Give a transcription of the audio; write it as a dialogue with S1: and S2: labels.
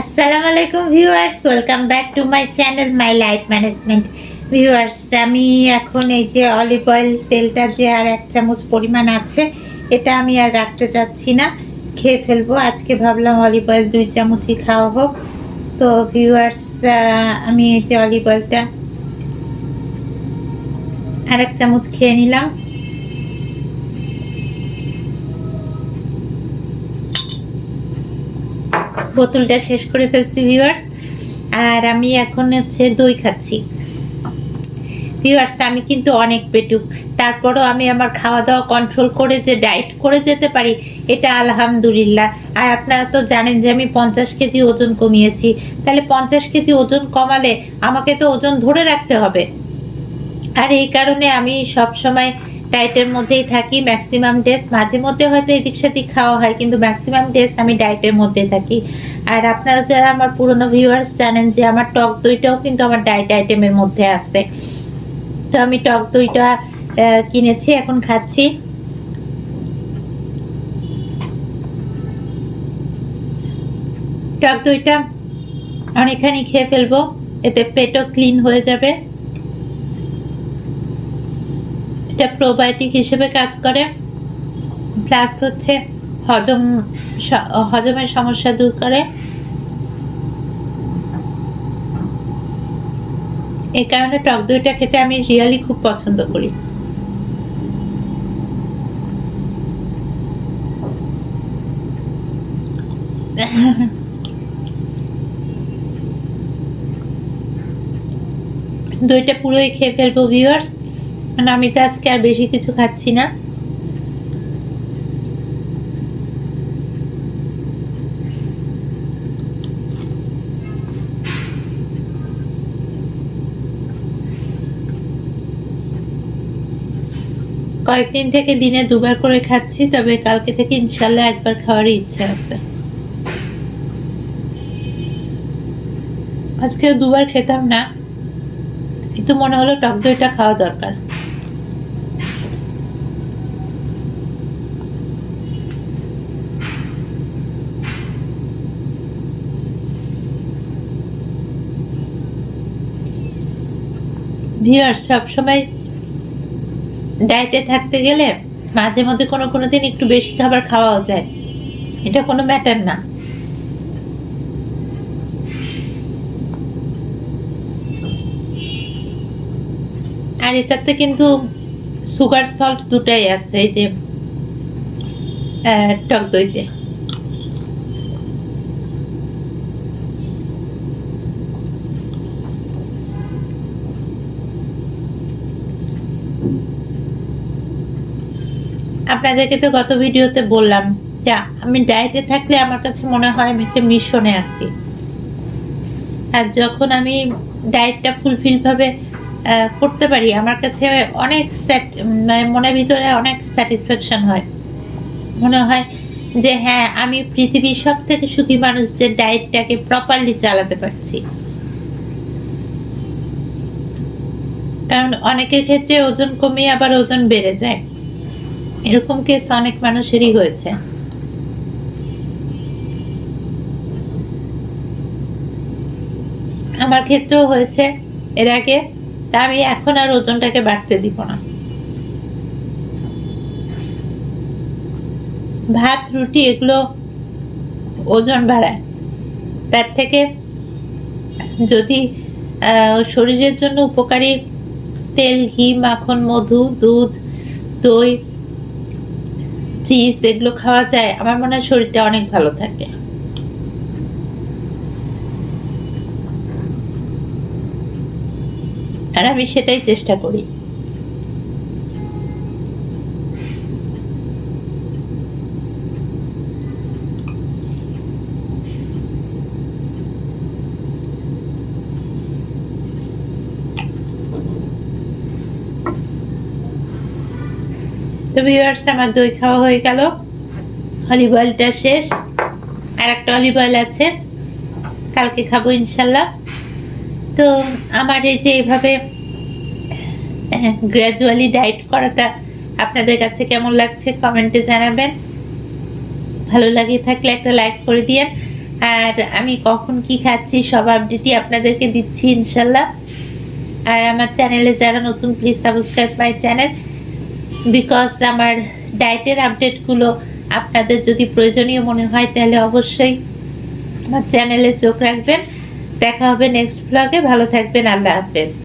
S1: আসসালামু আলাইকুম viewers, welcome back to my channel my life management. Viewers, আমি এখন এই যে অলিভ অয়েল তেলটা যে আর 1 চামচ পরিমাণ আছে, এটা আমি আর রাখতে চাচ্ছি না, খেয়ে ফেলবো। আজকে ভাবলাম অলিভ অয়েল 2 চামচই খাওয়া হোক। তো ভিউয়ার্স, আমি এই যে অলিভ অয়েলটা আর 1 চামচ খেয়ে নিলাম। বোতলটা শেষ করে ফেলছি ভিউয়ার্স। আর আমি এখন হচ্ছে দই খাচ্ছি। ভিউয়ার্স, আমি কিন্তু অনেক পেটুক, তারপরও আমি আমার খাওয়া দাওয়া কন্ট্রোল করে যে ডায়েট করে যেতে পারি, এটা আলহামদুলিল্লাহ। আর আপনারা তো জানেন যে আমি 50 কেজি ওজন কমিয়েছি। তাহলে 50 কেজি ওজন কমালে আমাকে তো ওজন ধরে রাখতে হবে। আর এই কারণে আমি সব সময় ডায়েটের মধ্যেই থাকি। ম্যাক্সিমাম ডেজ, মাঝে মধ্যে হয়তো এদিক সেদিক খাওয়া হয়, কিন্তু ম্যাক্সিমাম ডেজ আমি ডায়েটের মধ্যে থাকি। আর আপনারা যারা আমার পুরনো ভিউয়ার্স জানেন যে আমার টক দইটাও কিন্তু আমার ডায়েট আইটেমের মধ্যে আছে। তো আমি টক দইটা কিনেছি, এখন খাচ্ছি। টক দইটা অনেকখানি খেয়ে ফেলবো, এতে পেটও ক্লিন হয়ে যাবে। এটা প্রোবায়োটিক হিসেবে কাজ করে, প্লাস হচ্ছে হজমের সমস্যা দূর করে। এই কারণে টক দইটা খেতে আমি রিয়েলি খুব পছন্দ করি। দইটা পুরোই খেয়ে ফেলবো ভিউয়ার্স, মানে আমি তো আজকে আর বেশি কিছু খাচ্ছি না। কয়েকদিন থেকে দিনে 2বার করে খাচ্ছি, তবে কালকে থেকে ইনশাল্লাহ 1বার খাওয়ারই ইচ্ছা আছে। আজকেও 2বার খেতাম না, কিন্তু মনে হলো টক দইটা খাওয়া দরকার। ভিউয়ার্স, সবসময় ডায়েটে থাকতে গেলে মাঝে মধ্যে কোনো দিন একটু বেশি খাবার খাওয়াও যায়, এটা কোনো ম্যাটার না। আর এটাতে কিন্তু সুগার সল্ট দুটাই আছে, এই যে টক দইতে। আপনাদেরকে তো গত ভিডিওতে বললাম যে আমি ডায়েটে থাকলে আমার কাছে মনে হয় আমি একটা মিশনে আছি। আর যখন আমি ডায়েটটা ফুলফিল ভাবে করতে পারি, আমার কাছে অনেক মানে মনের ভিতরে অনেক স্যাটিসফ্যাকশন হয়। মনে হয় যে হ্যাঁ, আমি পৃথিবীর সব থেকে সুখী মানুষ যে ডায়েটটাকে প্রপারলি চালাতে পারছি। কারণ অনেকের ক্ষেত্রে ওজন কমিয়ে আবার ওজন বেড়ে যায়, এরকম কেস অনেক মানুষেরই হয়েছে। আমার ক্ষেত্রেও হয়েছে এর আগে। তা আমি এখন আর ওজনটাকে বাড়তে দিব না। ভাত রুটি এগুলো ওজন বাড়ায়, তার থেকে যদি শরীরের জন্য উপকারী তেল, ঘি, মাখন, মধু, দুধ, দই, চিজ এগুলো খাওয়া যায়, আমার মনে হয় শরীরটা অনেক ভালো থাকে। আর আমি সেটাই চেষ্টা করি। তো ভিউয়ার্স, আমার দই খাওয়া হয়ে গেল, অলিভ অয়েলটা শেষ, আর একটা অলিভ অয়েল আছে, কালকে খাবো ইনশাল্লাহ। তো আমার এই যে এইভাবে গ্র্যাজুয়ালি ডায়েট করাটা আপনাদের কাছে কেমন লাগছে কমেন্টে জানাবেন। ভালো লাগে থাকলে একটা লাইক করে দিয়ে, আর আমি কখন কি খাচ্ছি সব আপডেটই আপনাদেরকে দিচ্ছি ইনশাল্লাহ। আর আমার চ্যানেলে যারা নতুন, please subscribe my channel, because আমার ডায়েটের আপডেটগুলো আপনাদের যদি প্রয়োজনীয় মনে হয় তাহলে অবশ্যই আমার চ্যানেলে চোখ রাখবেন। দেখা হবে নেক্সট ব্লগে। ভালো থাকবেন, আল্লাহ হাফেজ।